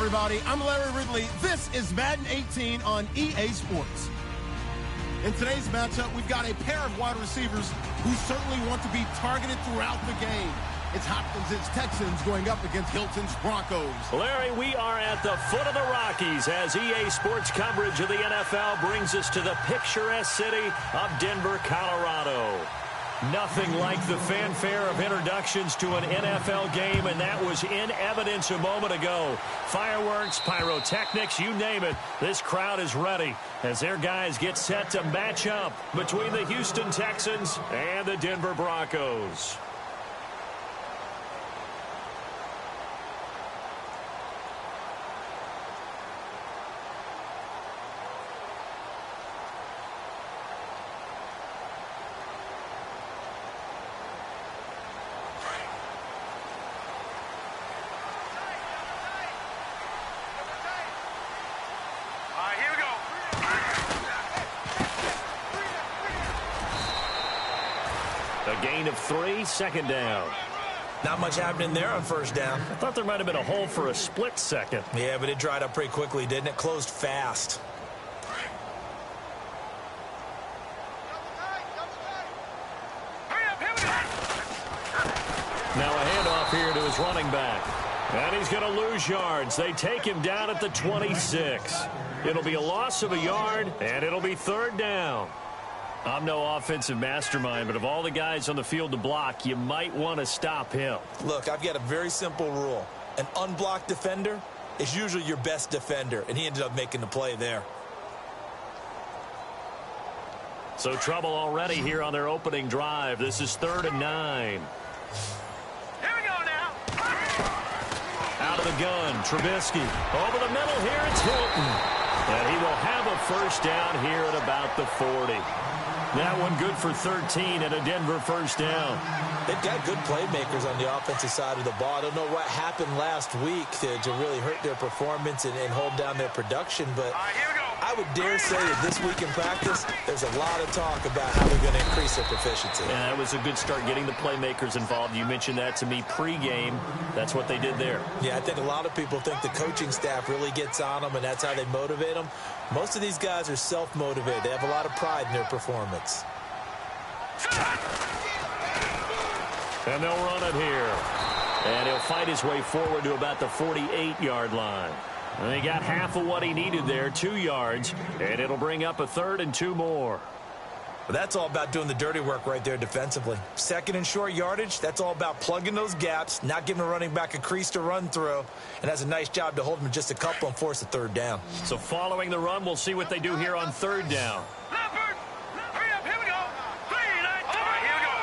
everybody. I'm Larry Ridley. This is Madden 18 on EA Sports. In today's matchup, we've got a pair of wide receivers who certainly want to be targeted throughout the game. It's Hopkins' Texans going up against Hilton's Broncos. Larry, we are at the foot of the Rockies as EA Sports coverage of the NFL brings us to the picturesque city of Denver, Colorado. Nothing like the fanfare of introductions to an NFL game, and that was in evidence a moment ago. Fireworks, pyrotechnics, you name it. This crowd is ready as their guys get set to match up between the Houston Texans and the Denver Broncos. A gain of 3, second down. Not much happening there on first down. I thought there might have been a hole for a split second. Yeah, but it dried up pretty quickly, didn't it? Closed fast. Now a handoff here to his running back. And he's going to lose yards. They take him down at the 26. It'll be a loss of a yard, and it'll be third down. I'm no offensive mastermind, but of all the guys on the field to block, you might want to stop him. Look, I've got a very simple rule. An unblocked defender is usually your best defender, and he ended up making the play there. So trouble already here on their opening drive. This is 3rd and 9. Here we go now. Out of the gun, Trubisky. Over the middle here, it's Hilton. And he will have a first down here at about the 40. That one good for 13 and a Denver first down. They've got good playmakers on the offensive side of the ball. I don't know what happened last week to really hurt their performance and hold down their production, but I would dare say that this week in practice, there's a lot of talk about how they're going to increase their proficiency. Yeah, that was a good start getting the playmakers involved. You mentioned that to me pregame. That's what they did there. Yeah, I think a lot of people think the coaching staff really gets on them, and that's how they motivate them. Most of these guys are self-motivated. They have a lot of pride in their performance. And they'll run it here. And he'll fight his way forward to about the 48-yard line. And he got half of what he needed there, 2 yards, and it'll bring up a 3rd and 2 more. But that's all about doing the dirty work right there defensively. 2nd and short yardage, that's all about plugging those gaps, not giving a running back a crease to run through, and that's a nice job to hold him just a couple and force a 3rd down. So following the run, we'll see what they do here on 3rd down. Leopard, hurry up, here we go. 3-19. All right, here we go.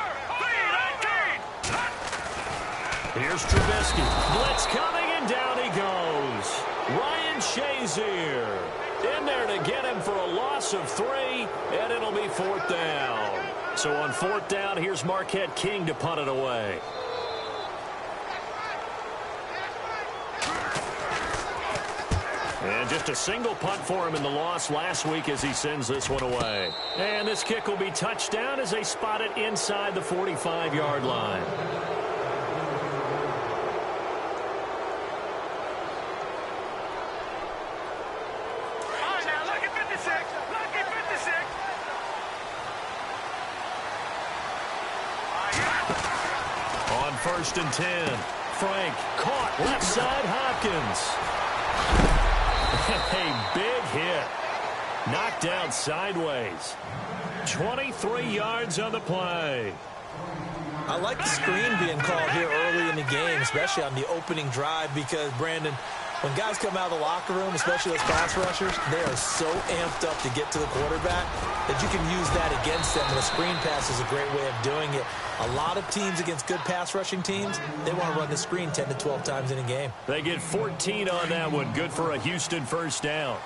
3-19. Here's Trubisky. Blitz coming, and down he goes. Ryan Shazier in there to get him for a loss of 3, and it'll be 4th down. So on 4th down, here's Marquette King to punt it away. And just a single punt for him in the loss last week as he sends this one away. And this kick will be touchdown as they spot it inside the 45-yard line. On 1st and 10, Frank caught left side Hopkins. A big hit. Knocked down sideways. 23 yards on the play. I like the screen being called here early in the game, especially on the opening drive, because, Brandon, when guys come out of the locker room, especially those pass rushers, they are so amped up to get to the quarterback that you can use that against them, and a screen pass is a great way of doing it. A lot of teams against good pass rushing teams, they want to run the screen 10 to 12 times in a game. They get 14 on that one. Good for a Houston first down.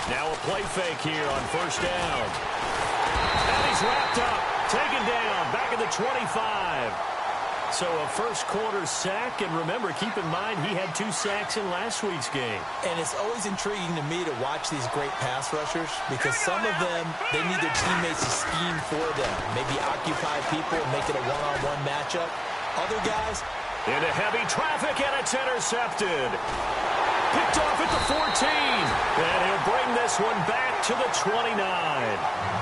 Now a play fake here on 1st down. And he's wrapped up, taken down, back at the 25. So a first-quarter sack, and remember, keep in mind, he had 2 sacks in last week's game. And it's always intriguing to me to watch these great pass rushers because some of them, they need their teammates to scheme for them, maybe occupy people and make it a one-on-one matchup. Other guys, into heavy traffic, and it's intercepted. Picked off at the 14, and he'll bring this one back to the 29.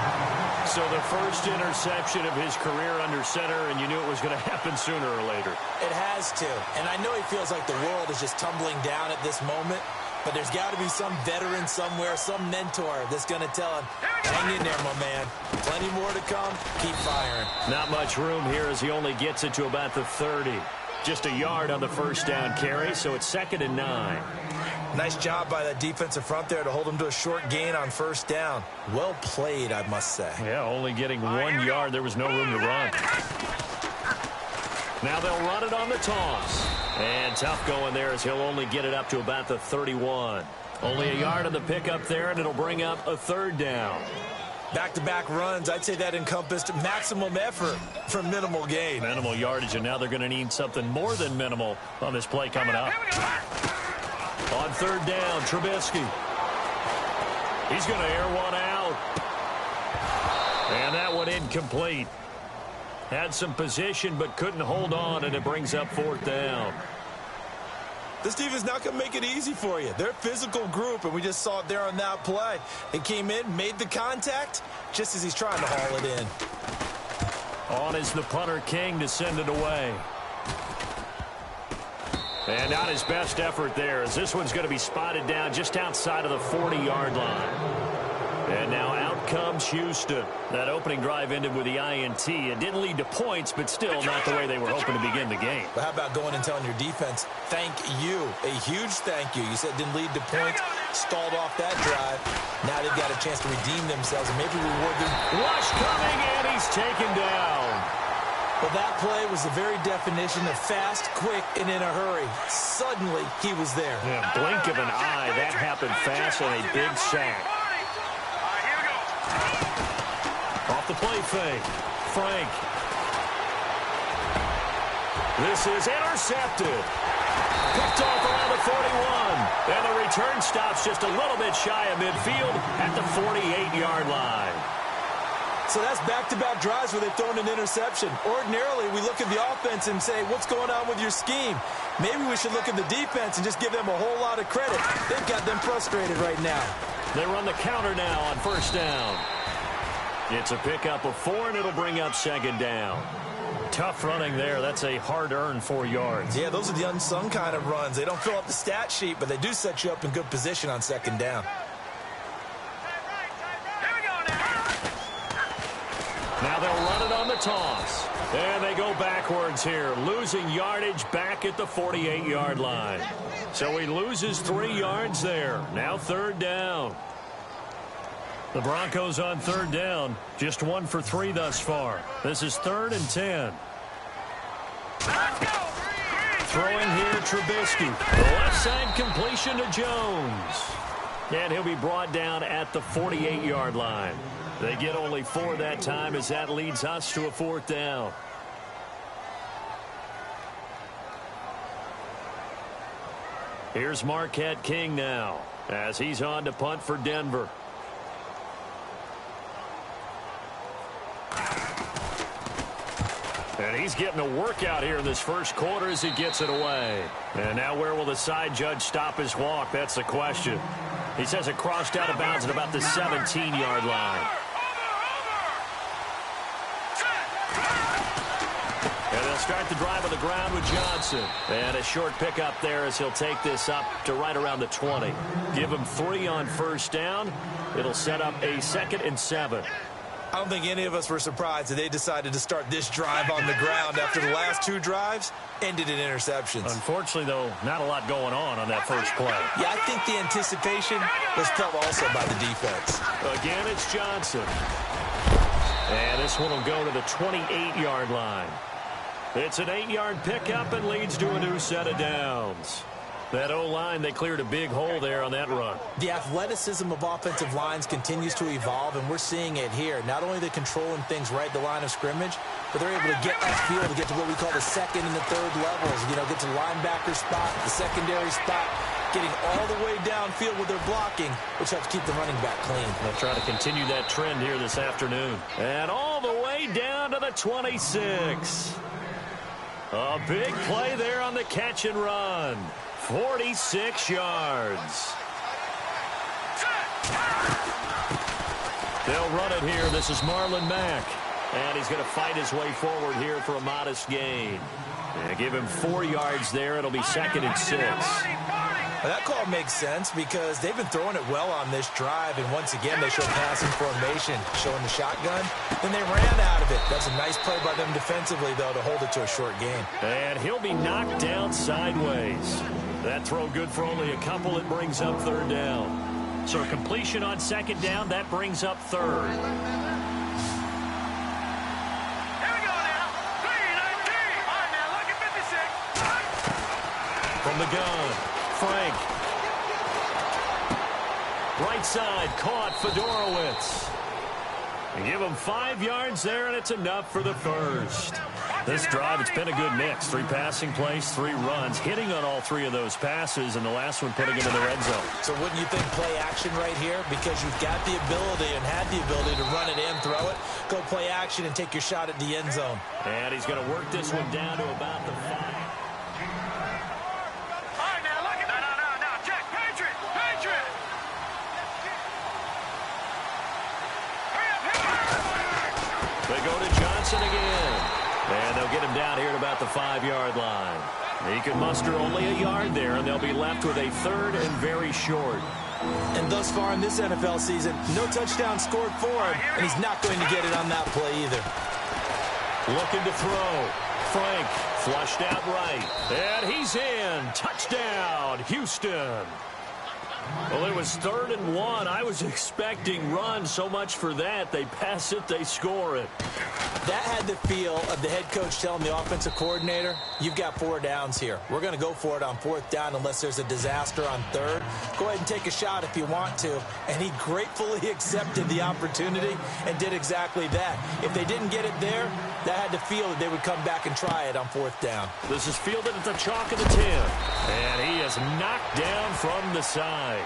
So the first interception of his career under center, and you knew it was going to happen sooner or later. It has to. And I know he feels like the world is just tumbling down at this moment, but there's got to be some veteran somewhere, some mentor that's going to tell him, hang in there, my man. Plenty more to come. Keep firing. Not much room here as he only gets it to about the 30. Just a yard on the first down carry, so it's 2nd and 9. Nice job by that defensive front there to hold him to a short gain on first down. Well played, I must say. Yeah, only getting 1 yard. There was no room to run. Now they'll run it on the toss. And tough going there as he'll only get it up to about the 31. Only a yard on the pickup there, and it'll bring up a 3rd down. Back-to-back runs, I'd say that encompassed maximum effort for minimal gain. Minimal yardage, and now they're going to need something more than minimal on this play coming up. On 3rd down, Trubisky. He's going to air one out. And that one incomplete. Had some position but couldn't hold on, and it brings up 4th down. This defense not going to make it easy for you. They're a physical group, and we just saw it there on that play. They came in, made the contact, just as he's trying to haul it in. On is the punter, King, to send it away. And not his best effort there, as this one's going to be spotted down just outside of the 40-yard line. And now out comes Houston. That opening drive ended with the INT. It didn't lead to points, but still not the way they were hoping to begin the game. But how about going and telling your defense, thank you, a huge thank you. You said it didn't lead to points, stalled off that drive. Now they've got a chance to redeem themselves and maybe reward them. Rush coming, and he's taken down. Well, that play was the very definition of fast, quick, and in a hurry. Suddenly, he was there. Yeah, blink of an eye. That happened fast and a big sack. Off the play fake. Frank. This is intercepted. Picked off around the 41. And the return stops just a little bit shy of midfield at the 48-yard line. So that's back-to-back drives where they've thrown an interception. Ordinarily, we look at the offense and say, what's going on with your scheme? Maybe we should look at the defense and just give them a whole lot of credit. They've got them frustrated right now. They run the counter now on 1st down. It's a pickup of 4, and it'll bring up 2nd down. Tough running there. That's a hard-earned 4 yards. Yeah, those are the unsung kind of runs. They don't fill up the stat sheet, but they do set you up in good position on 2nd down. Now they'll run it on the toss. And they go backwards here, losing yardage back at the 48-yard line. So he loses 3 yards there. Now 3rd down. The Broncos on 3rd down. Just 1 for 3 thus far. This is 3rd and 10. Throwing here, Trubisky. The left side completion to Jones. And he'll be brought down at the 48-yard line. They get only 4 that time as that leads us to a 4th down. Here's Marquette King now as he's on to punt for Denver. And he's getting a workout here in this first quarter as he gets it away. And now where will the side judge stop his walk? That's the question. He says it crossed out of bounds at about the 17-yard line. And they'll start the drive on the ground with Johnson. And a short pickup there as he'll take this up to right around the 20. Give him 3 on 1st down. It'll set up a 2nd and 7. I don't think any of us were surprised that they decided to start this drive on the ground after the last 2 drives ended in interceptions. Unfortunately, though, not a lot going on that first play. Yeah, I think the anticipation was felt also by the defense. Again, it's Johnson. And this one will go to the 28-yard line. It's an 8-yard pickup and leads to a new set of downs. That O-line, they cleared a big hole there on that run. The athleticism of offensive lines continues to evolve, and we're seeing it here. Not only they're controlling things right at the line of scrimmage, but they're able to get upfield to get to what we call the second and the third levels. You know, get to the linebacker spot, the secondary spot, getting all the way downfield with their blocking, which helps keep the running back clean. They'll try to continue that trend here this afternoon. And all the way down to the 26. A big play there on the catch and run. 46 yards. They'll run it here. This is Marlon Mack. And he's going to fight his way forward here for a modest gain. And give him 4 yards there. It'll be 2nd and 6. Well, that call makes sense because they've been throwing it well on this drive, and once again they show passing formation, showing the shotgun. Then they ran out of it. That's a nice play by them defensively, though, to hold it to a short gain. And he'll be knocked down sideways. That throw good for only a couple. It brings up 3rd down. So a completion on 2nd down, that brings up 3rd. From the gun, Frank. Right side, caught Fedorowicz. They give him 5 yards there, and it's enough for the first. This drive, it's been a good mix. 3 passing plays, 3 runs, hitting on all 3 of those passes, and the last one putting it in the red zone. So wouldn't you think play action right here? Because you've got the ability and had the ability to run it in, throw it, go play action, and take your shot at the end zone. And he's going to work this one down to about the 5. They go to Johnson again. And they'll get him down here at about the 5-yard line. He can muster only a yard there, and they'll be left with a 3rd and very short. And thus far in this NFL season, no touchdown scored for him, and he's not going to get it on that play either. Looking to throw. Frank flushed out right. And he's in. Touchdown, Houston. Well, it was 3rd and 1. I was expecting run. So much for that. They pass it, they score it. That had the feel of the head coach telling the offensive coordinator, you've got 4 downs here. We're going to go for it on 4th down unless there's a disaster on 3rd. Go ahead and take a shot if you want to. And he gratefully accepted the opportunity and did exactly that. If they didn't get it there, that had the feel that they would come back and try it on 4th down. This is fielded at the chalk of the 10. And he is knocked down from the side.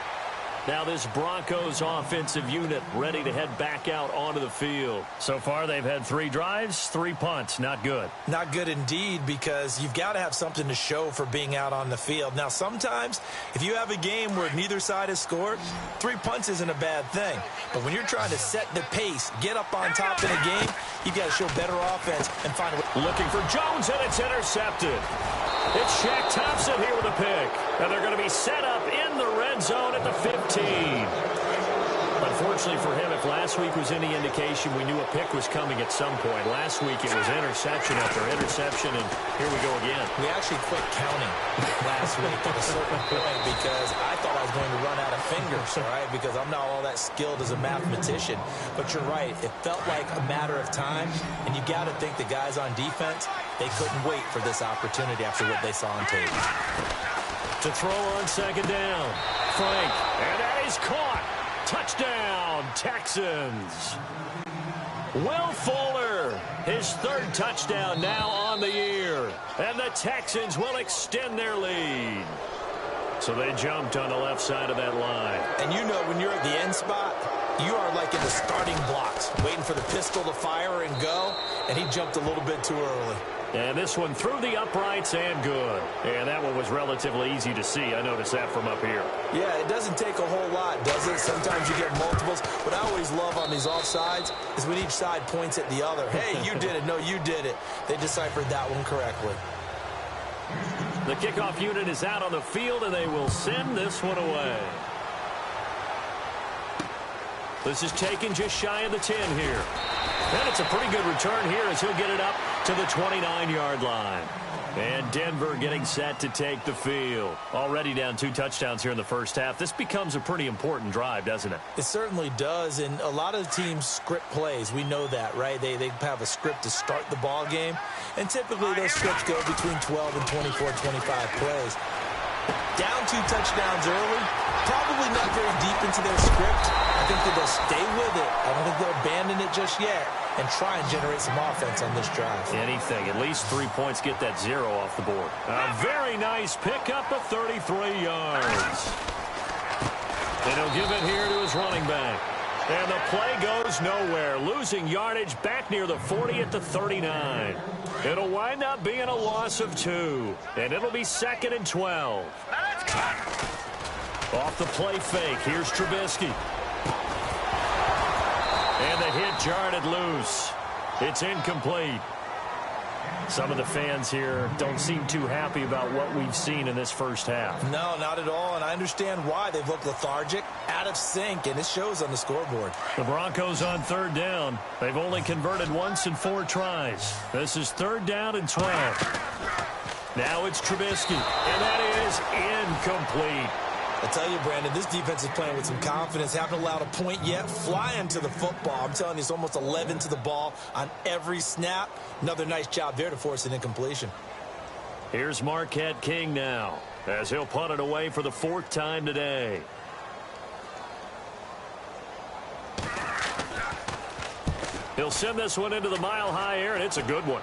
Now this Broncos offensive unit ready to head back out onto the field. So far they've had 3 drives, 3 punts. Not good. Not good indeed, because you've got to have something to show for being out on the field. Now sometimes if you have a game where neither side has scored, 3 punts isn't a bad thing. But when you're trying to set the pace, get up on top in a game, you've got to show better offense and find a way. Looking for Jones, and it's intercepted. It's Shaq Thompson here with a pick. And they're going to be set up in the red zone at the 15. Unfortunately for him, if last week was any indication, we knew a pick was coming at some point. Last week it was interception after interception, and here we go again. We actually quit counting last week at a certain point because I thought I was going to run out of fingers, all right, because I'm not all that skilled as a mathematician. But you're right. It felt like a matter of time, and you got to think the guys on defense, they couldn't wait for this opportunity after what they saw on tape. To throw on 2nd down. Frank, and that is caught. Touchdown, Texans. Will Fuller, his 3rd touchdown now on the year. And the Texans will extend their lead. So they jumped on the left side of that line. And you know when you're at the end spot, you are like in the starting blocks, waiting for the pistol to fire and go, and he jumped a little bit too early. And this one through the uprights and good. And that one was relatively easy to see. I noticed that from up here. Yeah, it doesn't take a whole lot, does it? Sometimes you get multiples. What I always love on these offsides is when each side points at the other. Hey, you did it. No, you did it. They deciphered that one correctly. The kickoff unit is out on the field, and they will send this one away. This is taken just shy of the 10 here. And it's a pretty good return here as he'll get it up to the 29-yard line. And Denver getting set to take the field. Already down 2 touchdowns here in the first half. This becomes a pretty important drive, doesn't it? It certainly does, and a lot of teams script plays. We know that, right? They have a script to start the ball game, and typically those scripts go between 12 and 24, 25 plays. Down 2 touchdowns early, probably not very deep into their script. I think that they'll stay with it. I don't think they'll abandon it just yet and try and generate some offense on this drive. Anything. At least 3 points get that 0 off the board. A very nice pickup of 33 yards. And he'll give it here to his running back. And the play goes nowhere, losing yardage back near the 40 at the 39. It'll wind up being a loss of 2, and it'll be 2nd and 12. Off the play fake, here's Trubisky. And the hit jarred it loose. It's incomplete. Some of the fans here don't seem too happy about what we've seen in this first half. No, not at all, and I understand why. They've looked lethargic, out of sync, and it shows on the scoreboard. The Broncos on 3rd down. They've only converted once in 4 tries. This is 3rd down and 12. Now it's Trubisky, and that is incomplete. I tell you, Brandon, this defense is playing with some confidence. Haven't allowed a point yet. Flying to the football. I'm telling you, it's almost 11 to the ball on every snap. Another nice job there to force an incompletion. Here's Marquette King now, as he'll punt it away for the 4th time today. He'll send this one into the mile-high air, and it's a good one.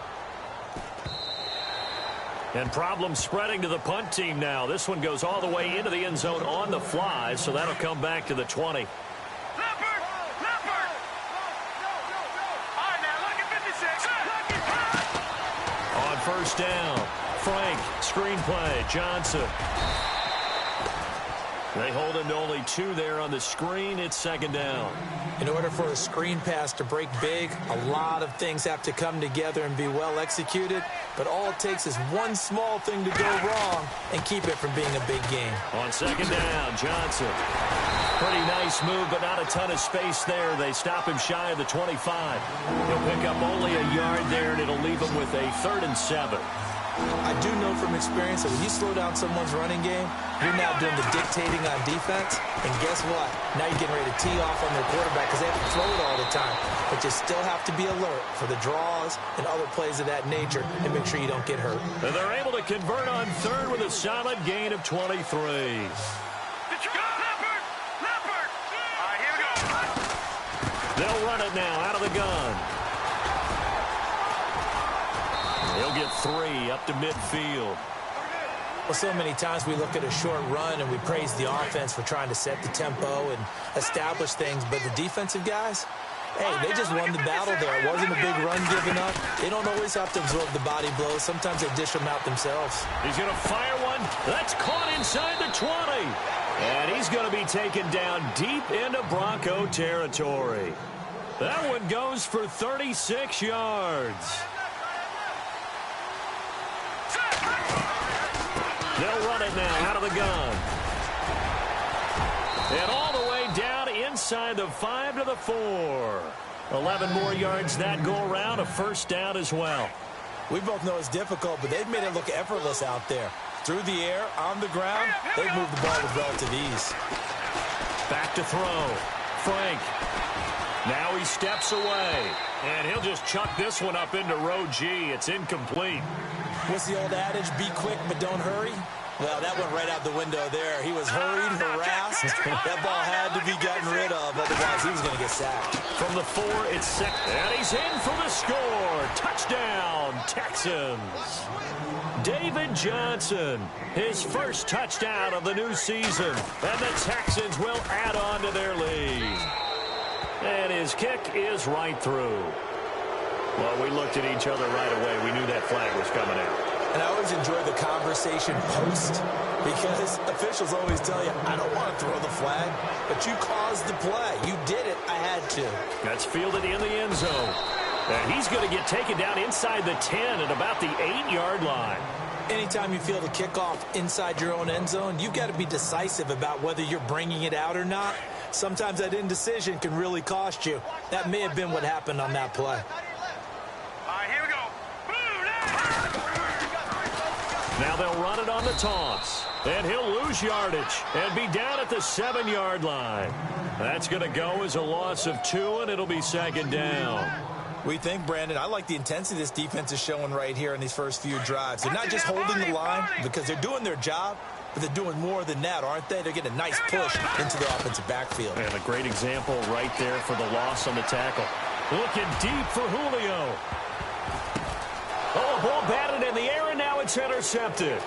And problems spreading to the punt team now. This one goes all the way into the end zone on the fly, so that'll come back to the 20. Leopard! Leopard! All right, now, look at 56. On 1st down, Frank, screen play, Johnson. They hold him to only 2 there on the screen. It's 2nd down. In order for a screen pass to break big, a lot of things have to come together and be well executed. But all it takes is one small thing to go wrong and keep it from being a big game. On 2nd down, Johnson. Pretty nice move, but not a ton of space there. They stop him shy of the 25. He'll pick up only a yard there, and it'll leave him with a 3rd and 7. I do know from experience that when you slow down someone's running game, you're now doing the dictating on defense. And guess what? Now you're getting ready to tee off on their quarterback because they have to throw it all the time. But you still have to be alert for the draws and other plays of that nature and make sure you don't get hurt. And they're able to convert on 3rd with a solid gain of 23. They'll run it now out of the gun. He'll get 3 up to midfield. Well, so many times we look at a short run and we praise the offense for trying to set the tempo and establish things, but the defensive guys, hey, they just won the battle there. It wasn't a big run given up. They don't always have to absorb the body blows. Sometimes they dish them out themselves. He's going to fire one. That's caught inside the 20. And he's going to be taken down deep into Bronco territory. That one goes for 36 yards. They'll run it now out of the gun. And all the way down inside the 5 to the 4. 11 more yards that go around, a 1st down as well. We both know it's difficult, but they've made it look effortless out there. Through the air, on the ground, they've moved the ball with relative ease. Back to throw. Frank. Now he steps away. And he'll just chuck this one up into row G. It's incomplete. What's the old adage? Be quick, but don't hurry. Well, that went right out the window there. He was hurried, harassed. That ball had to be gotten rid of, otherwise he was going to get sacked. From the 4, it's 2nd. And he's in for the score. Touchdown, Texans. David Johnson, his first touchdown of the new season. And the Texans will add on to their lead. And his kick is right through. Well, we looked at each other right away. We knew that flag was coming out. And I always enjoy the conversation post because officials always tell you, I don't want to throw the flag, but you caused the play. You did it. I had to. That's fielded in the end zone. And he's going to get taken down inside the 10 at about the 8-yard line. Anytime you field a kickoff inside your own end zone, you've got to be decisive about whether you're bringing it out or not. Sometimes that indecision can really cost you. That may have been what happened on that play. Now they'll run it on the toss. And he'll lose yardage and be down at the 7-yard line. That's going to go as a loss of 2, and it'll be 2nd down. We think, Brandon, I like the intensity this defense is showing right here in these first few drives. They're not just holding the line because they're doing their job. but they're doing more than that, aren't they? They're getting a nice push into the offensive backfield. And a great example right there for the loss on the tackle. Looking deep for Julio. Oh, ball batted in the air, and now it's intercepted.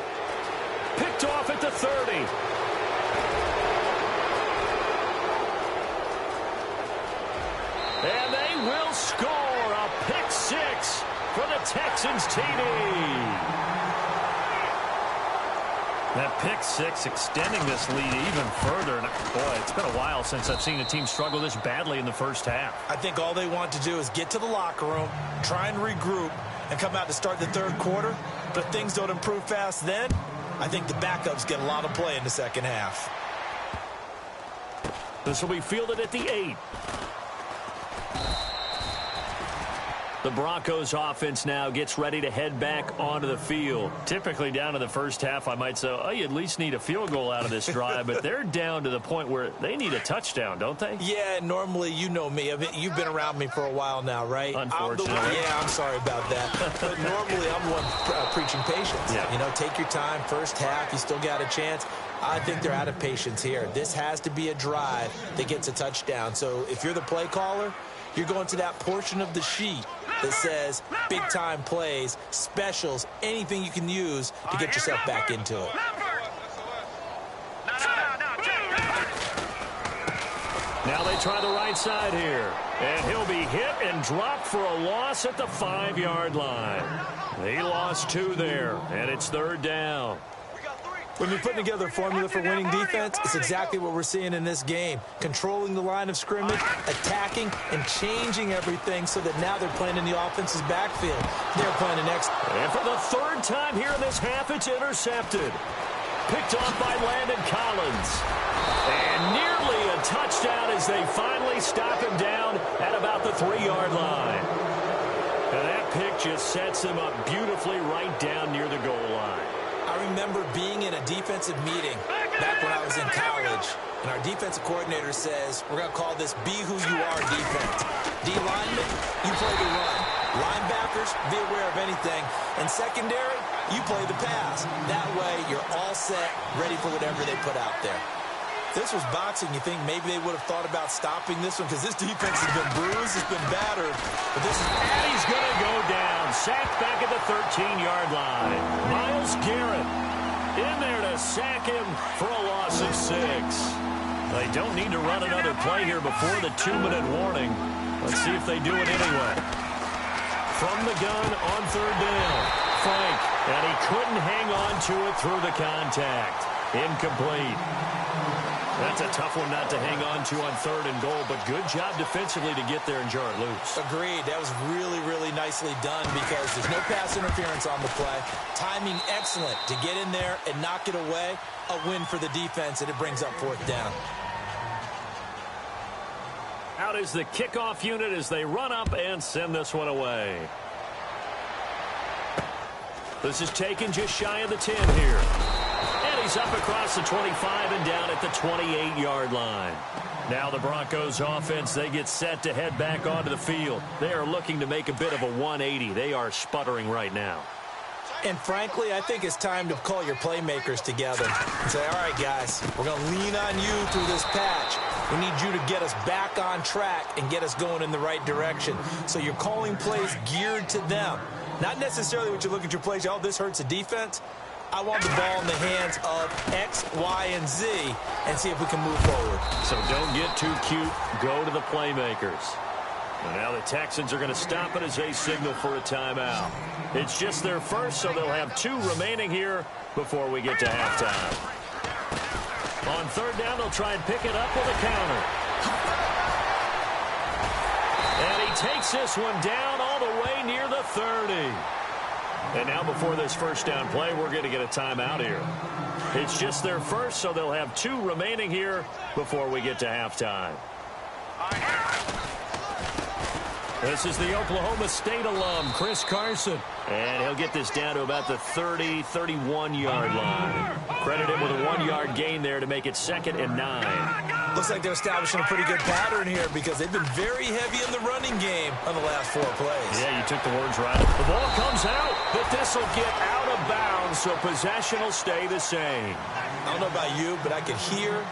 Picked off at the 30. And they will score a pick six for the Texans TD. That pick six extending this lead even further. And boy, it's been a while since I've seen a team struggle this badly in the first half. I think all they want to do is get to the locker room, try and regroup, and come out to start the third quarter. But if things don't improve fast then, I think the backups get a lot of play in the second half. This will be fielded at the 8. The Broncos offense now gets ready to head back onto the field. Typically down to the first half, I might say, oh, you at least need a field goal out of this drive, but they're down to the point where they need a touchdown, don't they? Yeah, normally, you know me. You've been around me for a while now, right? Unfortunately. I'm sorry about that. But normally, I'm the one preaching patience. Yeah. You know, take your time. First half, you still got a chance. I think they're out of patience here. This has to be a drive that gets a touchdown. So if you're the play caller, you're going to that portion of the sheet that says big-time plays, specials, anything you can use to get yourself back into it. Now they try the right side here. And he'll be hit and dropped for a loss at the 5-yard line. He lost 2 there, and it's third down. When you're putting together a formula for winning defense, it's exactly what we're seeing in this game. Controlling the line of scrimmage, attacking, and changing everything so that now they're playing in the offense's backfield. They're playing the next. And for the third time here in this half, it's intercepted. Picked off by Landon Collins. And nearly a touchdown as they finally stop him down at about the 3-yard line. And that pick just sets him up beautifully right down near the goal line. I remember being in a defensive meeting back when I was in college, and our defensive coordinator says, we're going to call this Be Who You Are defense. D-linemen, you play the run. Linebackers, be aware of anything. And secondary, you play the pass. That way, you're all set, ready for whatever they put out there. If this was boxing, you think maybe they would have thought about stopping this one because this defense has been bruised, it's been battered. But this is... And he's going to go down. Sacked back at the 13-yard line. Myles Garrett in there to sack him for a loss of 6. They don't need to run another play here before the 2-minute warning. Let's see if they do it anyway. From the gun on third down. Frank, and he couldn't hang on to it through the contact. Incomplete. That's a tough one not to hang on to on third and goal, but good job defensively to get there and jar it loose. Agreed. That was really, really nicely done because there's no pass interference on the play. Timing excellent to get in there and knock it away. A win for the defense, and it brings up fourth down. Out is the kickoff unit as they run up and send this one away. This is taken just shy of the 10 here. And he's up across the 25 and down at the 28-yard line. Now the Broncos offense, they get set to head back onto the field. They are looking to make a bit of a 180. They are sputtering right now. And frankly, I think it's time to call your playmakers together and say, all right, guys, we're going to lean on you through this patch. We need you to get us back on track and get us going in the right direction. So you're calling plays geared to them. Not necessarily what you look at your plays, oh, this hurts the defense. I want the ball in the hands of X, Y, and Z and see if we can move forward. So don't get too cute. Go to the playmakers. And now the Texans are going to stop it as they signal for a timeout. It's just their first, so they'll have 2 remaining here before we get to halftime. On third down, they'll try and pick it up with a counter. And he takes this one down all the way near the 30. And now before this first down play, we're going to get a timeout here. It's just their first, so they'll have 2 remaining here before we get to halftime. This is the Oklahoma State alum, Chris Carson. And he'll get this down to about the 30, 31-yard line. Credit him with a 1-yard gain there to make it 2nd and 9. Looks like they're establishing a pretty good pattern here because they've been very heavy in the running game on the last 4 plays. Yeah, you took the words right. The ball comes out, but this will get out of bounds so possession will stay the same. I don't know about you, but I can hear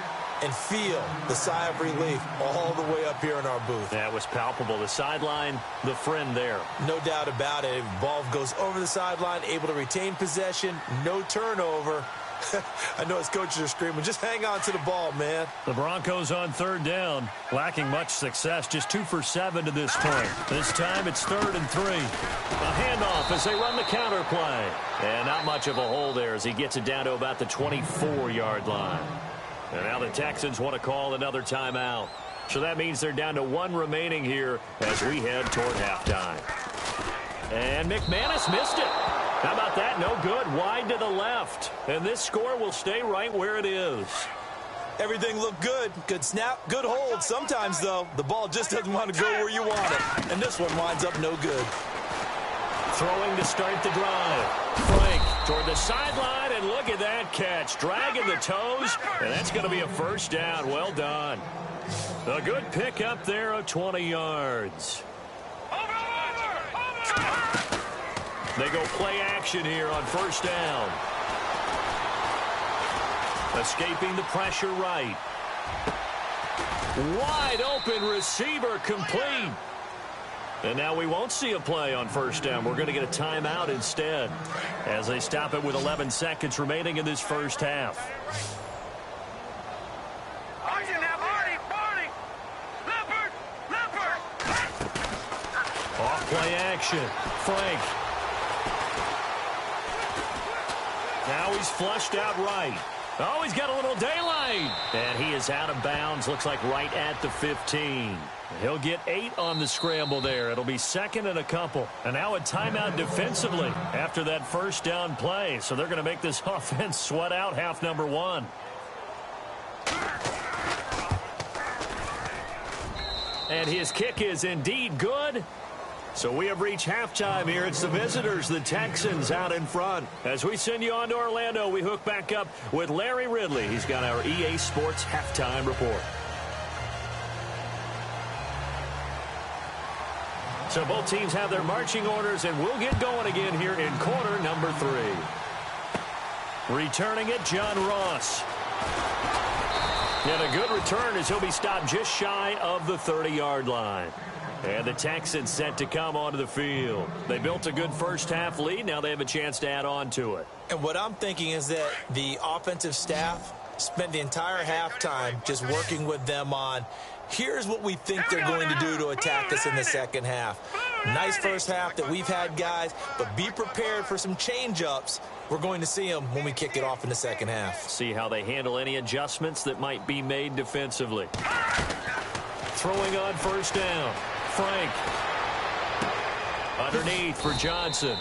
and feel the sigh of relief all the way up here in our booth. That was palpable. The sideline, the friend there. No doubt about it. Ball goes over the sideline, able to retain possession, no turnover. I know his coaches are screaming, just hang on to the ball, man. The Broncos on third down, lacking much success, just 2 for 7 to this point. This time it's 3rd and 3. A handoff as they run the counter play. And not much of a hole there as he gets it down to about the 24-yard line. And now the Texans want to call another timeout. So that means they're down to 1 remaining here as we head toward halftime. And McManus missed it. How about that? No good. Wide to the left. And this score will stay right where it is. Everything looked good. Good snap, good hold. Sometimes, though, the ball just doesn't want to go where you want it. And this one winds up no good. Throwing to start the drive. Frank toward the sideline, and look at that catch. Dragging the toes, and that's going to be a first down. Well done. A good pick up there of 20 yards. They go play action here on first down. Escaping the pressure right. Wide open receiver complete. And now we won't see a play on first down. We're going to get a timeout instead as they stop it with 11 seconds remaining in this first half. Off play action. Frank. Now he's flushed out right. Oh, he's got a little daylight. And he is out of bounds. Looks like right at the 15. He'll get 8 on the scramble there. It'll be 2nd and a couple. And now a timeout defensively after that first down play. So they're going to make this offense sweat out half number 1. And his kick is indeed good. So we have reached halftime here. It's the visitors, the Texans, out in front. As we send you on to Orlando, we hook back up with Larry Ridley. He's got our EA Sports halftime report. So both teams have their marching orders, and we'll get going again here in quarter number 3. Returning it, John Ross. And a good return as he'll be stopped just shy of the 30-yard line. And the Texans set to come onto the field. They built a good first half lead. Now they have a chance to add on to it. And what I'm thinking is that the offensive staff spent the entire halftime just working with them on, here's what we think they're going to do to attack us in the second half. Nice first half that we've had, guys, but be prepared for some change-ups. We're going to see them when we kick it off in the second half. See how they handle any adjustments that might be made defensively. Throwing on first down. Frank. Underneath for Johnson.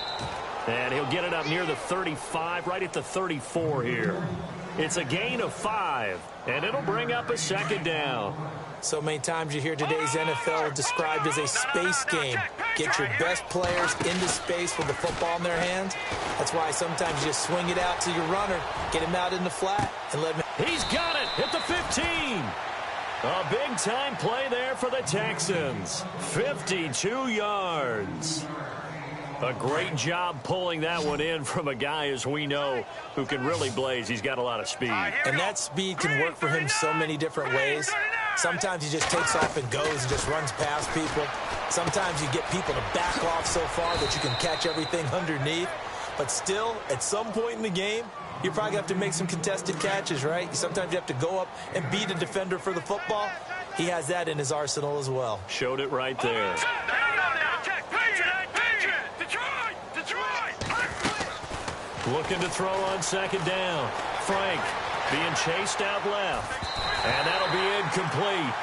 And he'll get it up near the 35, right at the 34 here. It's a gain of 5, and it'll bring up a 2nd down. So many times you hear today's NFL described as a space game. Get your best players into space with the football in their hands. That's why sometimes you just swing it out to your runner, get him out in the flat, and let him... He's got it at the 15. A big-time play there for the Texans. 52 yards. A great job pulling that one in from a guy, as we know, who can really blaze. He's got a lot of speed. And that speed can work for him so many different ways. Sometimes he just takes off and goes and just runs past people. Sometimes you get people to back off so far that you can catch everything underneath. But still, at some point in the game, you probably have to make some contested catches, right? Sometimes you have to go up and beat a defender for the football. He has that in his arsenal as well. Showed it right there. Looking to throw on 2nd down. Frank being chased out left. And that'll be incomplete.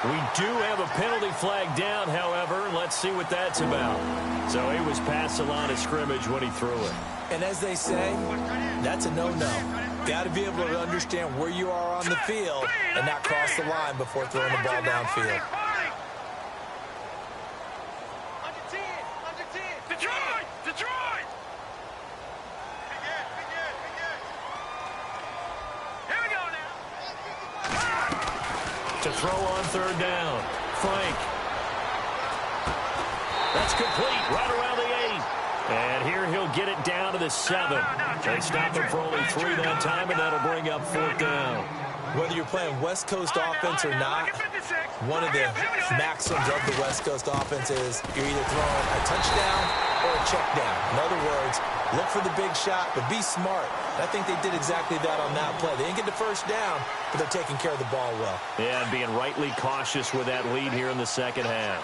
We do have a penalty flag down, however. Let's see what that's about. So he was past the line of scrimmage when he threw it. And as they say, that's a no-no. Got to be able to understand where you are on the field and not cross the line before throwing the ball downfield. To throw on 3rd down. Frank. That's complete right around the 8. And here he'll get it down to the 7. They stop him for only 3 that time, and that'll bring up 4th down. Whether you're playing West Coast offense or not, one of the maxims of the West Coast offense is you're either throwing a touchdown or a check down. In other words, look for the big shot, but be smart. And I think they did exactly that on that play. They didn't get the first down, but they're taking care of the ball well. Yeah, and being rightly cautious with that lead here in the second half.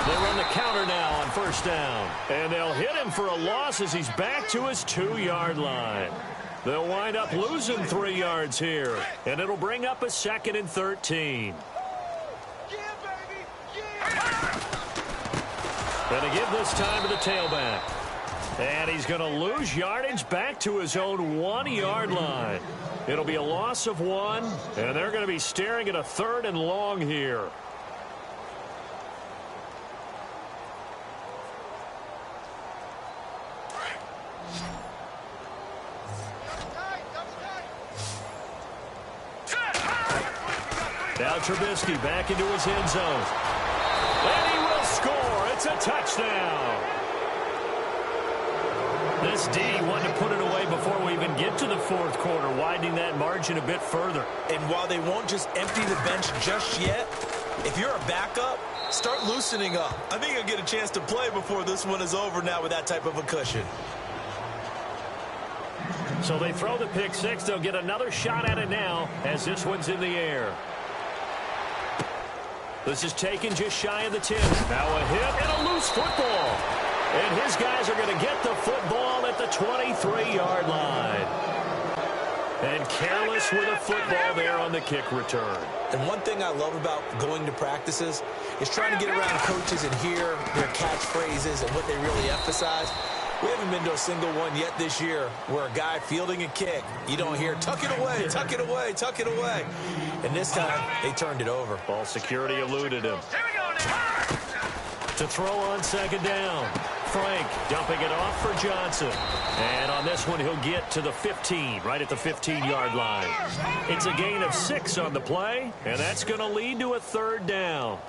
They run the counter now on 1st down. And they'll hit him for a loss as he's back to his 2-yard line. They'll wind up losing 3 yards here. And it'll bring up a 2nd and 13. Going to give this time to the tailback. And he's going to lose yardage back to his own 1-yard line. It'll be a loss of 1, and they're going to be staring at a 3rd and long here. Now Trubisky back into his end zone. And he will score. It's a touchdown. This D wanted to put it away before we even get to the 4th quarter, widening that margin a bit further. And while they won't just empty the bench just yet, if you're a backup, start loosening up. I think you'll get a chance to play before this one is over now with that type of a cushion. So they throw the pick 6. They'll get another shot at it now as this one's in the air. This is taken just shy of the 10. Now a hit and a loose football. And his guys are going to get the football at the 23-yard line. And careless with a football there on the kick return. And one thing I love about going to practices is trying to get around coaches and hear their catchphrases and what they really emphasize. We haven't been to a single one yet this year where a guy fielding a kick, you don't hear, tuck it away, tuck it away, tuck it away. And this time, they turned it over. Ball security eluded him. To throw on 2nd down. Frank dumping it off for Johnson. And on this one, he'll get to the 15, right at the 15-yard line. It's a gain of 6 on the play, and that's going to lead to a 3rd down.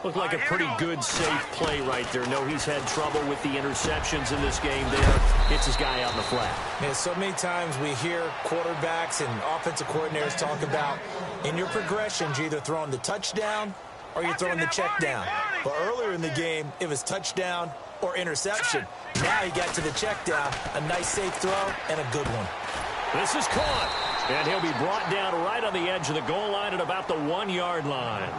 Looked like a pretty good, safe play right there. No, he's had trouble with the interceptions in this game there. Hits his guy out in the flat. Man, so many times we hear quarterbacks and offensive coordinators talk about in your progressions, you're either throwing the touchdown or you're throwing the check down. But earlier in the game, it was touchdown or interception. Now he got to the check down, a nice safe throw, and a good one. This is caught. And he'll be brought down right on the edge of the goal line at about the 1-yard line.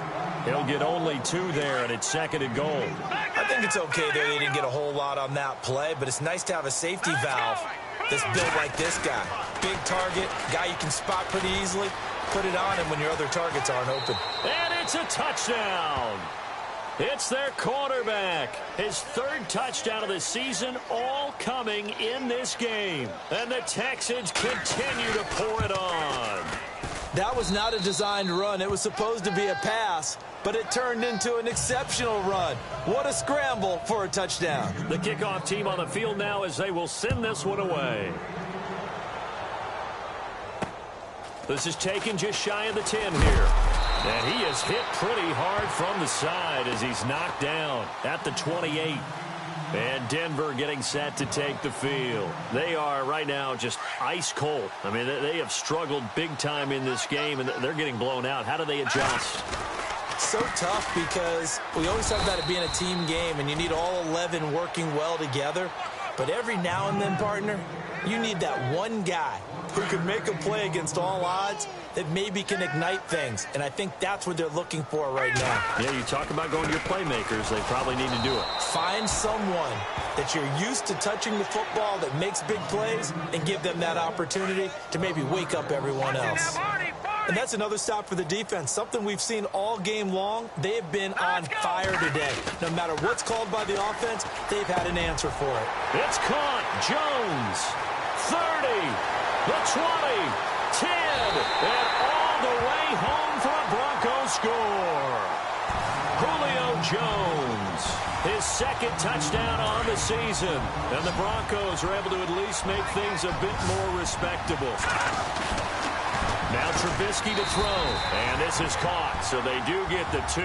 He'll get only 2 there, and it's 2nd and goal. I think it's okay there. They didn't get a whole lot on that play, but it's nice to have a safety valve that's built like this guy. Big target, guy you can spot pretty easily. Put it on him when your other targets aren't open. And it's a touchdown. It's their quarterback. His 3rd touchdown of the season, all coming in this game. And the Texans continue to pour it on. That was not a designed run. It was supposed to be a pass, but it turned into an exceptional run. What a scramble for a touchdown. The kickoff team on the field now as they will send this one away. This is taken just shy of the 10 here. And he is hit pretty hard from the side as he's knocked down at the 28. And Denver getting set to take the field. They are right now just ice cold. I mean, they have struggled big time in this game, and they're getting blown out. How do they adjust? So tough because we always talk about it being a team game, and you need all 11 working well together. But every now and then, partner, you need that one guy who can make a play against all odds that maybe can ignite things. And I think that's what they're looking for right now. Yeah, you talk about going to your playmakers. They probably need to do it. Find someone that you're used to touching the football that makes big plays and give them that opportunity to maybe wake up everyone else. And that's another stop for the defense. Something we've seen all game long. They have been on fire today. No matter what's called by the offense, they've had an answer for it. It's caught. Jones. 30. The 20. 10. And all the way home for a Broncos score. Julio Jones. His 2nd touchdown on the season. And the Broncos are able to at least make things a bit more respectable. Now Trubisky to throw, and this is caught, so they do get the 2.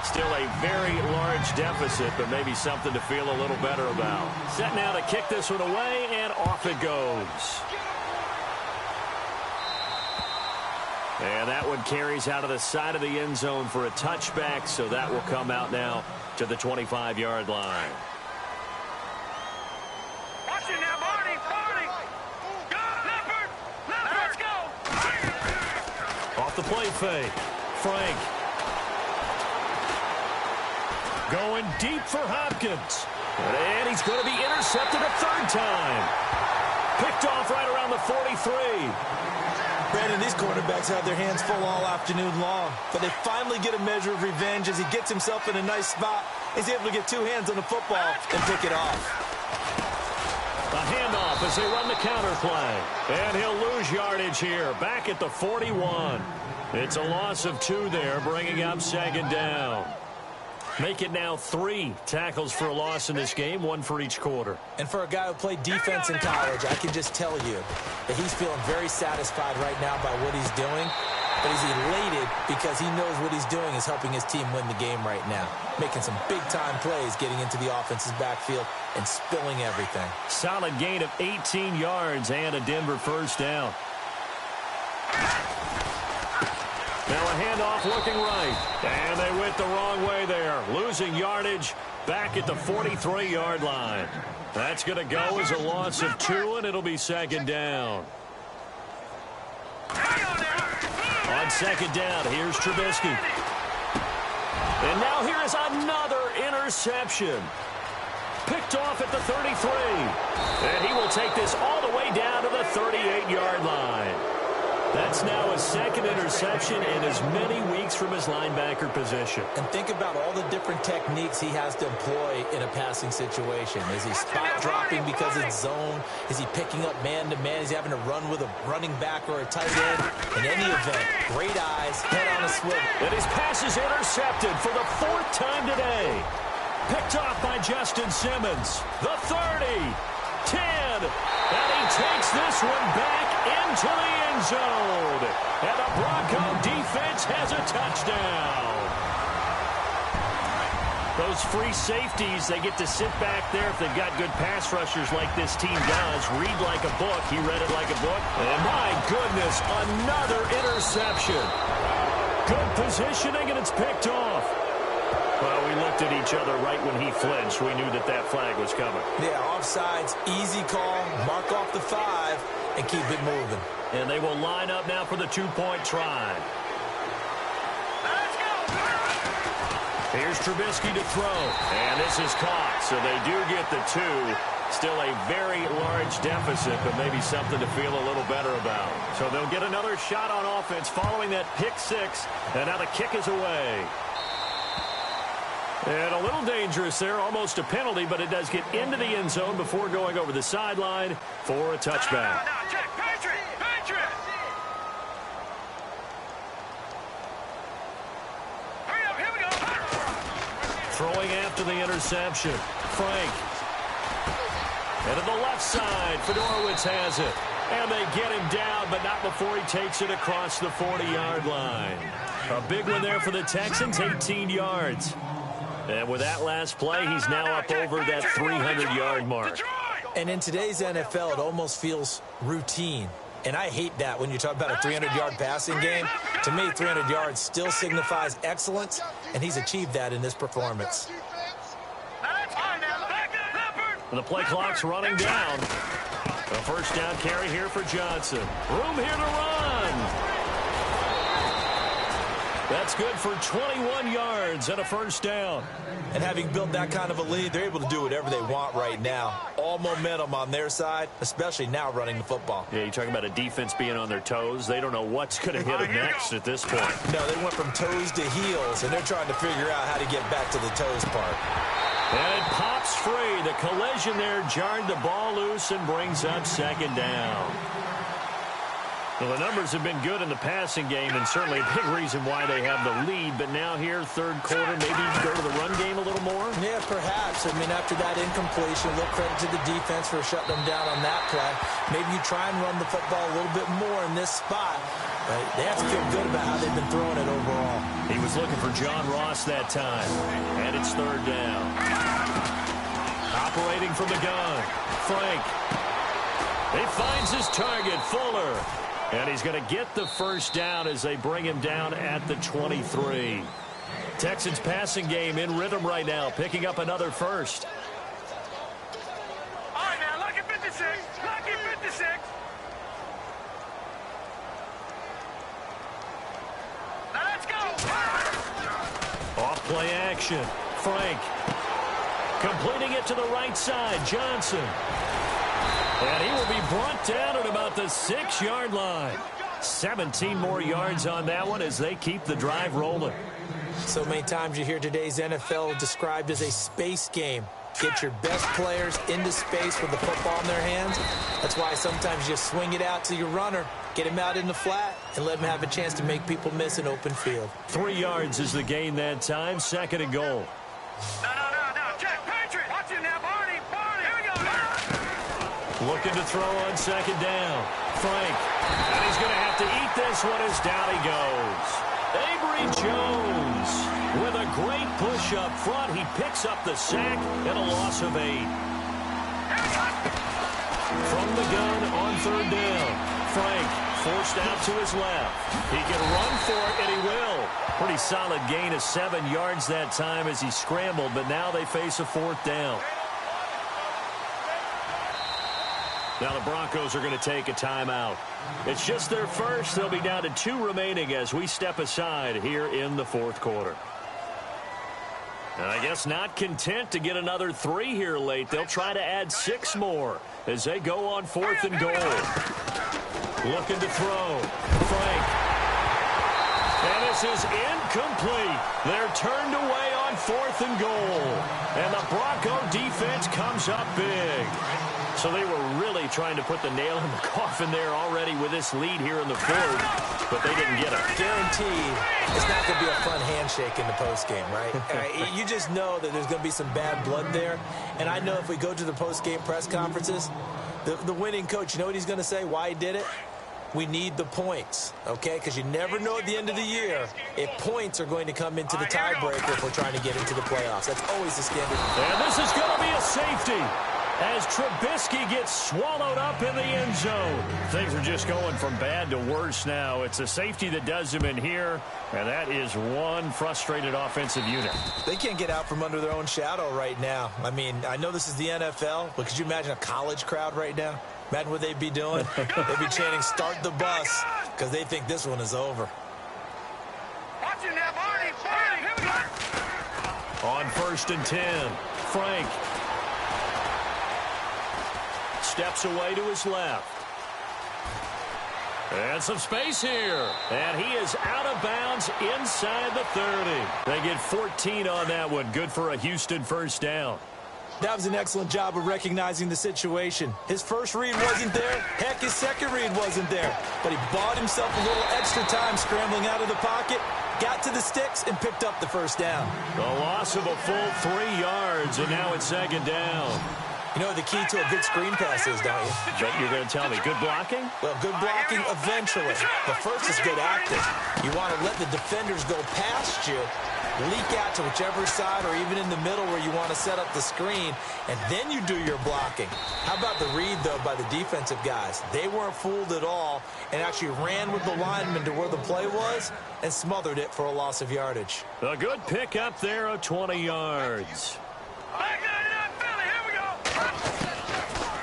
Still a very large deficit, but maybe something to feel a little better about. Set now to kick this one away, and off it goes. And that one carries out of the side of the end zone for a touchback, so that will come out now to the 25-yard line. Watch it now, Barney. Go, Leopard. Let's go. Off the play fake. Frank. Going deep for Hopkins. And he's going to be intercepted a third time. Picked off right around the 43. Brandon, these quarterbacks have their hands full all afternoon long, but they finally get a measure of revenge as he gets himself in a nice spot. He's able to get 2 hands on the football and pick it off. A handoff as they run the counter play. And he'll lose yardage here, back at the 41. It's a loss of 2 there, bringing up second down. Make it now 3 tackles for a loss in this game, 1 for each quarter. And for a guy who played defense in college, I can just tell you that he's feeling very satisfied right now by what he's doing. But he's elated because he knows what he's doing is helping his team win the game right now. Making some big-time plays, getting into the offense's backfield and spilling everything. Solid gain of 18 yards and a Denver first down. Now a handoff looking right. And they went the wrong way there. Losing yardage back at the 43-yard line. That's going to go as a loss of 2, and it'll be second down. On second down, here's Trubisky. And now here is another interception. Picked off at the 33. And he will take this all the way down to the 38-yard line. That's now his second interception in as many weeks from his linebacker position. And think about all the different techniques he has to employ in a passing situation. Is he spot dropping because it's zone? Is he picking up man-to-man? Is he having to run with a running back or a tight end? In any event, great eyes, head on a swivel. And his pass is intercepted for the 4th time today. Picked off by Justin Simmons. The 30. 10, and he takes this one back into the end zone. And the Bronco defense has a touchdown. Those free safeties, they get to sit back there if they've got good pass rushers like this team does. Read like a book. He read it like a book. And my goodness, another interception. Good positioning, and it's picked off. Well, we looked at each other right when he flinched. We knew that that flag was coming. Yeah, offsides, easy call, mark off the 5, and keep it moving. And they will line up now for the 2-point try. Let's go. Here's Trubisky to throw. And this is caught, so they do get the 2. Still a very large deficit, but maybe something to feel a little better about. So they'll get another shot on offense following that pick 6. And now the kick is away. And a little dangerous there, almost a penalty, but it does get into the end zone before going over the sideline for a touchback. No, Jack, Patriot. Hurry up, here we go. Throwing after the interception, Frank. And to the left side, Fedorowicz has it. And they get him down, but not before he takes it across the 40-yard line. A big one there for the Texans, 18 yards. And with that last play, he's now up over that 300-yard mark. And in today's NFL, it almost feels routine. And I hate that when you talk about a 300-yard passing game. To me, 300 yards still signifies excellence, and he's achieved that in this performance. And the play clock's running down. A first down carry here for Johnson. Room here to run. That's good for 21 yards and a first down. And having built that kind of a lead, they're able to do whatever they want right now. All momentum on their side, especially now running the football. Yeah, you talk about a defense being on their toes. They don't know what's going to hit them next at this point. No, they went from toes to heels, and they're trying to figure out how to get back to the toes part. And it pops free. The collision there jarred the ball loose and brings up second down. Well, the numbers have been good in the passing game, and certainly a big reason why they have the lead. But now here, third quarter, maybe go to the run game a little more? Yeah, perhaps. I mean, after that incompletion, a little credit to the defense for shutting them down on that play. Maybe you try and run the football a little bit more in this spot. They have to feel good about how they've been throwing it overall. He was looking for John Ross that time. And it's third down. Operating from the gun. Frank. He finds his target, Fuller. And he's going to get the first down as they bring him down at the 23. Texans passing game in rhythm right now, picking up another first. All right, now, lucky 56. Lucky 56. Now, let's go. Off play action. Frank. Completing it to the right side. Johnson. And he will be brought down at about the 6-yard line. 17 more yards on that one as they keep the drive rolling. So many times you hear today's NFL described as a space game. Get your best players into space with the football in their hands. That's why sometimes you swing it out to your runner, get him out in the flat, and let him have a chance to make people miss an open field. 3 yards is the gain that time. 2nd and goal. No. Check. Patriot. Watch it now, Barney. Here we go. Looking to throw on 2nd down. Frank. And he's going to have to eat this one as down he goes. Avery Jones with a great push up front. He picks up the sack and a loss of 8. From the gun on 3rd down. Frank forced out to his left. He can run for it, and he will. Pretty solid gain of 7 yards that time as he scrambled, but now they face a 4th down. Now the Broncos are going to take a timeout. It's just their first. They'll be down to 2 remaining as we step aside here in the 4th quarter. And I guess not content to get another 3 here late. They'll try to add 6 more as they go on 4th and goal. Looking to throw. Frank. And this is incomplete. They're turned away on 4th and goal. And the Bronco defense comes up big. So they were really trying to put the nail in the coffin there already with this lead here in the 4th, but they didn't get it. Guaranteed it's not going to be a fun handshake in the postgame, right? You just know that there's going to be some bad blood there. And I know if we go to the postgame press conferences, the winning coach, you know what he's going to say, why he did it? We need the points, okay? Because you never know at the end of the year if points are going to come into the tiebreaker if we're trying to get into the playoffs. That's always the standard. And this is going to be a safety as Trubisky gets swallowed up in the end zone. Things are just going from bad to worse now. It's a safety that does him in here, and that is one frustrated offensive unit. They can't get out from under their own shadow right now. I mean, I know this is the NFL, but could you imagine a college crowd right now? Imagine what they'd be doing. They'd be chanting, "Start the bus," because they think this one is over. Watch it now, Barney. Here we go. On 1st and 10, Frank steps away to his left. And some space here. And he is out of bounds inside the 30. They get 14 on that one. Good for a Houston first down. That was an excellent job of recognizing the situation. His first read wasn't there. Heck, his second read wasn't there. But he bought himself a little extra time scrambling out of the pocket, got to the sticks, and picked up the first down. A loss of a full 3 yards, and now it's 2nd down. You know what the key to a good screen pass is, don't you? But you're going to tell me, good blocking? Well, good blocking eventually. But first is good acting. You want to let the defenders go past you, leak out to whichever side or even in the middle where you want to set up the screen, and then you do your blocking. How about the read, though, by the defensive guys? They weren't fooled at all and actually ran with the lineman to where the play was and smothered it for a loss of yardage. A good pick up there of 20 yards.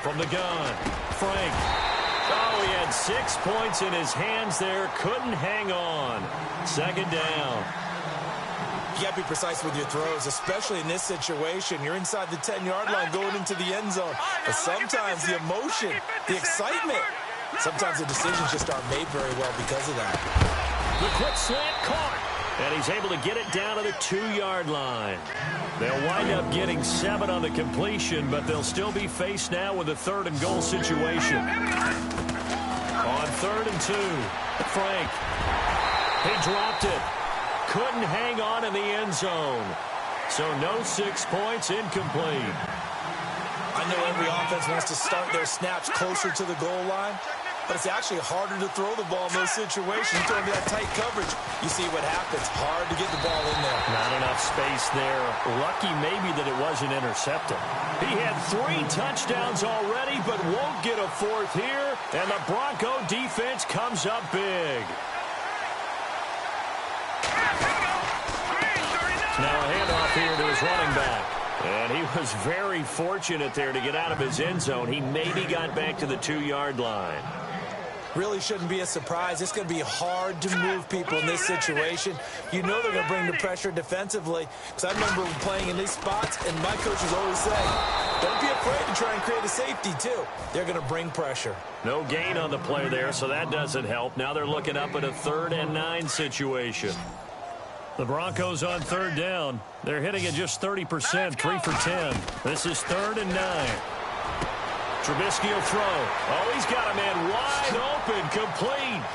From the gun, Frank. Oh, he had 6 points in his hands there. Couldn't hang on. 2nd down. You got to be precise with your throws, especially in this situation. You're inside the 10-yard line going into the end zone. But sometimes the emotion, the excitement, sometimes the decisions just aren't made very well because of that. The quick slant caught. And he's able to get it down to the 2-yard line. They'll wind up getting 7 on the completion, but they'll still be faced now with a 3rd and goal situation. On 3rd and 2, Frank. He dropped it. Couldn't hang on in the end zone. So no 6 points, incomplete. I know every offense wants to start their snaps closer to the goal line, but it's actually harder to throw the ball in those situations. You throw into that tight coverage, you see what happens. Hard to get the ball in there. Not enough space there. Lucky maybe that it wasn't intercepted. He had 3 touchdowns already, but won't get a 4th here, and the Bronco defense comes up big. Now a handoff here to his running back. And he was very fortunate there to get out of his end zone. He maybe got back to the 2-yard line. Really shouldn't be a surprise. It's going to be hard to move people in this situation. You know they're going to bring the pressure defensively. Because I remember playing in these spots, and my coaches always say, don't be afraid to try and create a safety, too. They're going to bring pressure. No gain on the play there, so that doesn't help. Now they're looking up at a 3rd and 9 situation. The Broncos on 3rd down. They're hitting at just 30%, 3 for 10. This is 3rd and 9. Trubisky will throw. Oh, he's got a man wide open, complete.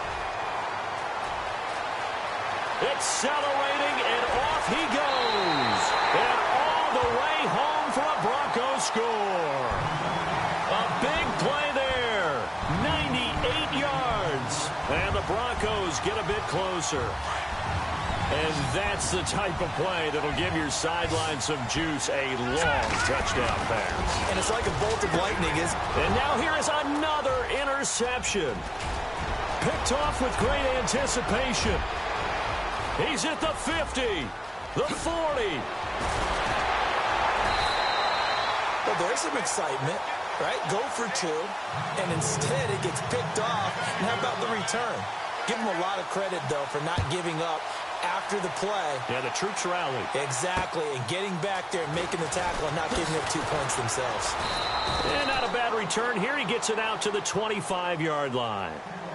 Accelerating, and off he goes. And all the way home for a Broncos score. A big play there. 98 yards. And the Broncos get a bit closer. And that's the type of play that'll give your sideline some juice, a long touchdown pass. And it's like a bolt of lightning. And now here is another interception. Picked off with great anticipation. He's at the 50, the 40. Well, there's some excitement, right? Go for 2, and instead it gets picked off. And how about the return? Give him a lot of credit, though, for not giving up after the play. Yeah, the troops rallied. Exactly, and getting back there and making the tackle and not giving up 2 points themselves. And not a bad return here. He gets it out to the 25-yard line.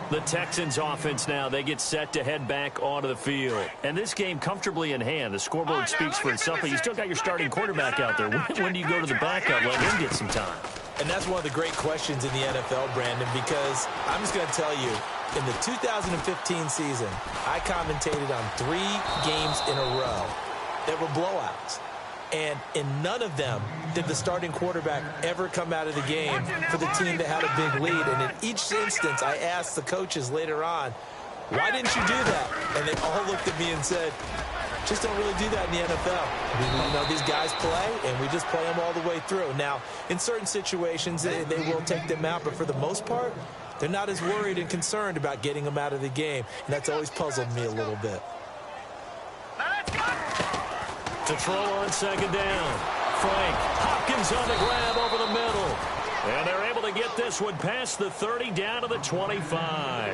The Texans offense now, they get set to head back onto the field. And this game comfortably in hand. The scoreboard speaks for itself, but you still got your starting quarterback out there. When do you go to the backup, let him get some time? And that's one of the great questions in the NFL, Brandon, because I'm just going to tell you, in the 2015 season, I commentated on 3 games in a row that were blowouts. And in none of them did the starting quarterback ever come out of the game for the team that had a big lead. And in each instance, I asked the coaches later on, why didn't you do that? And they all looked at me and said, just don't really do that in the NFL. You know, these guys play, and we just play them all the way through. Now, in certain situations, they will take them out, but for the most part, they're not as worried and concerned about getting them out of the game. And that's always puzzled me a little bit. To throw on 2nd down. Frank Hopkins on the grab over the middle. And they're able to get this one past the 30 down to the 25.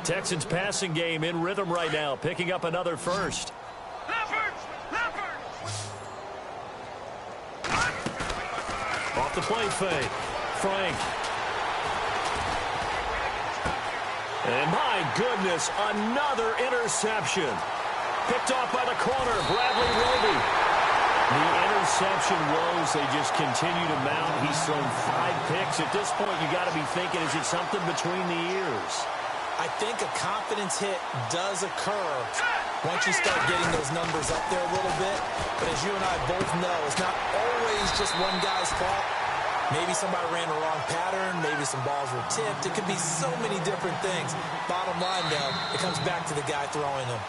Texans passing game in rhythm right now, picking up another first. Off the play fake. Frank. And my goodness, another interception. Picked off by the corner, Bradley Roby. The interception woes, they just continue to mount. He's thrown 5 picks. At this point, you got to be thinking, is it something between the ears? I think a confidence hit does occur once you start getting those numbers up there a little bit. But as you and I both know, it's not always just one guy's fault. Maybe somebody ran the wrong pattern. Maybe some balls were tipped. It could be so many different things. Bottom line, though, it comes back to the guy throwing them.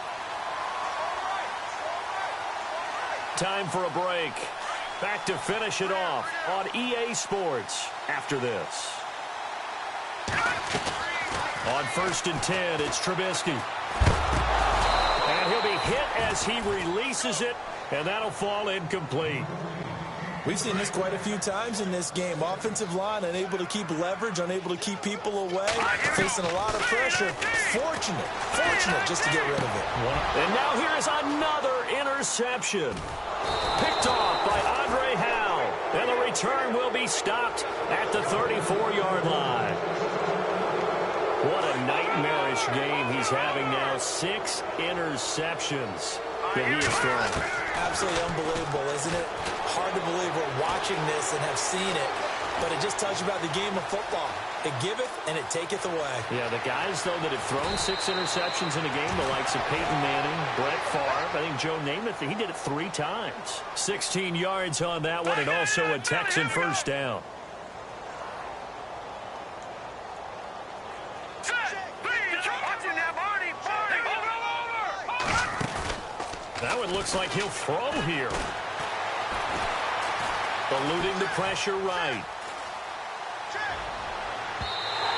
Time for a break. Back to finish it off on EA Sports after this. On 1st and 10, it's Trubisky. And he'll be hit as he releases it, and that'll fall incomplete. We've seen this quite a few times in this game. Offensive line unable to keep leverage, unable to keep people away, facing a lot of pressure. Fortunate just to get rid of it. And now here is another interception. Picked off by Andre Howe. And the return will be stopped at the 34-yard line. What a nightmarish game he's having now. 6 interceptions that he has thrown. Absolutely unbelievable, isn't it? Hard to believe we're watching this and have seen it, but it just tells you about the game of football. It giveth and it taketh away. Yeah, the guys, though, that have thrown 6 interceptions in a game, the likes of Peyton Manning, Brett Favre, I think Joe Namath, he did it 3 times. 16 yards on that one, and also a Texan first down. That one looks like he'll throw here. Eluding the pressure right.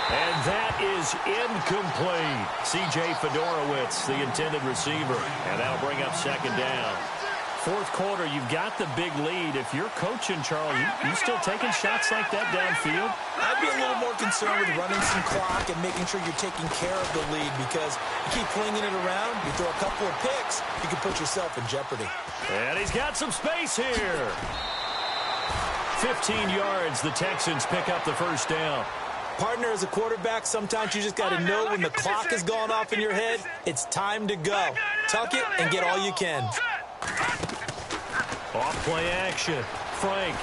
And that is incomplete. C.J. Fedorowicz, the intended receiver. And that'll bring up second down. Fourth quarter, you've got the big lead. If you're coaching, Charles, you still taking shots like that downfield? I'd be a little more concerned with running some clock and making sure you're taking care of the lead, because you keep flinging it around, you throw a couple of picks, you can put yourself in jeopardy. And he's got some space here. 15 yards, the Texans pick up the first down. Partner, as a quarterback, sometimes you just got to know when the clock has gone off in your head, it's time to go. Tuck it and get all you can. Off play action. Frank.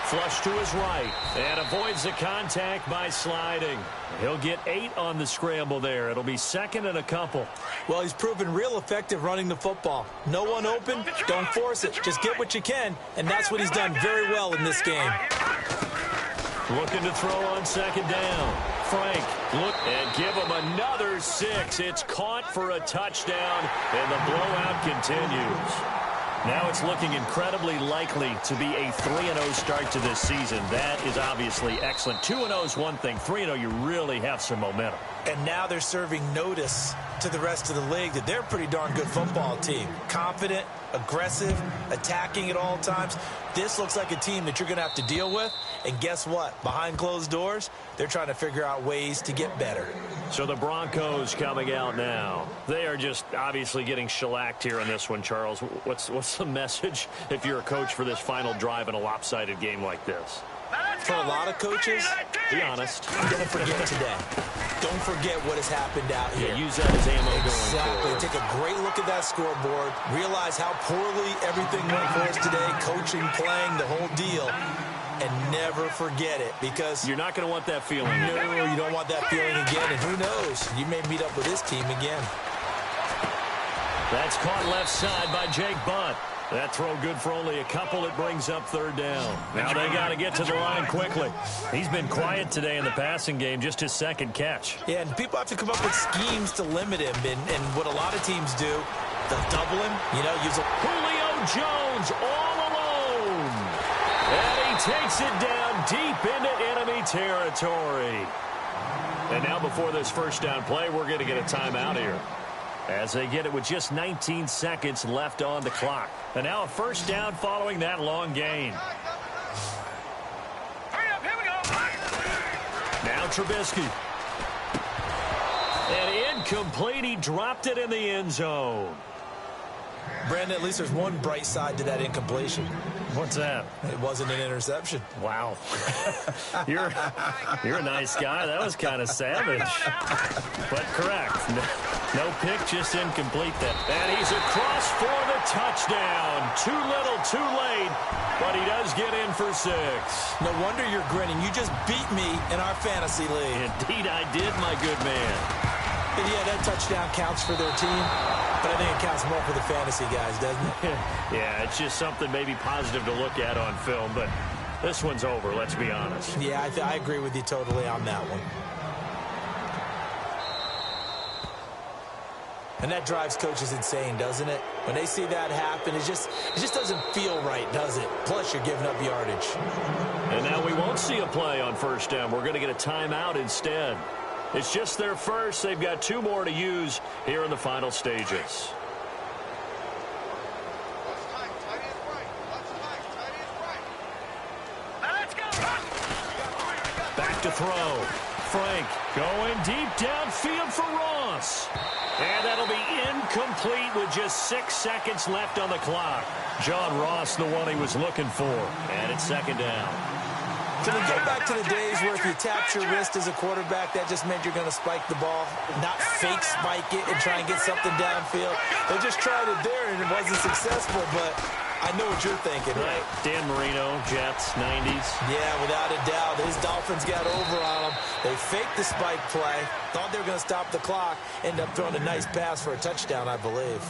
Flush to his right. And avoids the contact by sliding. He'll get 8 on the scramble there. It'll be second and a couple. Well, he's proven real effective running the football. No one open, don't force it. Just get what you can, and that's what he's done very well in this game. Looking to throw on second down. Frank, look and give him another 6. It's caught for a touchdown, and the blowout continues. Now it's looking incredibly likely to be a 3-0 start to this season. That is obviously excellent. 2-0 is one thing. 3-0, you really have some momentum. And now they're serving notice to the rest of the league that they're a pretty darn good football team. Confident, aggressive, attacking at all times. This looks like a team that you're going to have to deal with. And guess what? Behind closed doors, they're trying to figure out ways to get better. So the Broncos coming out now. They are just obviously getting shellacked here in this one, Charles. What's the message if you're a coach for this final drive in a lopsided game like this? For a lot of coaches, be honest, don't forget today. Don't forget what has happened out here. Yeah, use that as ammo going Exactly. forward. Take a great look at that scoreboard. Realize how poorly everything went for us today. Coaching, playing, the whole deal. And never forget it, because you're not going to want that feeling. No, you don't want that feeling again. And who knows? You may meet up with this team again. That's caught left side by Jake Butt. That throw good for only a couple. It brings up third down. Now they got to get to the line quickly. He's been quiet today in the passing game, just his second catch. Yeah, and people have to come up with schemes to limit him. And what a lot of teams do, they'll double him, use a Julio Jones all alone. And he takes it down deep into enemy territory. And now before this first down play, we're going to get a timeout here, as they get it with just 19 seconds left on the clock. And now a first down following that long gain. Hurry up, here we go. Now Trubisky. And incomplete. He dropped it in the end zone. Brandon, at least there's one bright side to that incompletion. What's that? It wasn't an interception. Wow. You're a nice guy. That was kind of savage. But correct. No pick, just incomplete then. And he's across for the touchdown. Too little, too late. But he does get in for 6. No wonder you're grinning. You just beat me in our fantasy league. Indeed I did, my good man. And yeah, that touchdown counts for their team, but I think it counts more for the fantasy guys, doesn't it? Yeah, it's just something maybe positive to look at on film, but this one's over, let's be honest. Yeah, I agree with you totally on that one. And that drives coaches insane, doesn't it? When they see that happen, it just doesn't feel right, does it? Plus, you're giving up yardage. And now we won't see a play on first down. We're going to get a timeout instead. It's just their first. They've got 2 more to use here in the final stages. Back to throw. Frank going deep downfield for Ross. And that'll be incomplete with just 6 seconds left on the clock. John Ross, the one he was looking for. And it's second down. Can we go back to the days where if you tapped your wrist as a quarterback, that just meant you're going to spike the ball, not fake spike it and try and get something downfield? They just tried it there, and it wasn't successful, but I know what you're thinking, right? Dan Marino, Jets, 90s. Yeah, without a doubt. His Dolphins got over on him. They faked the spike play, thought they were going to stop the clock, ended up throwing a nice pass for a touchdown, I believe.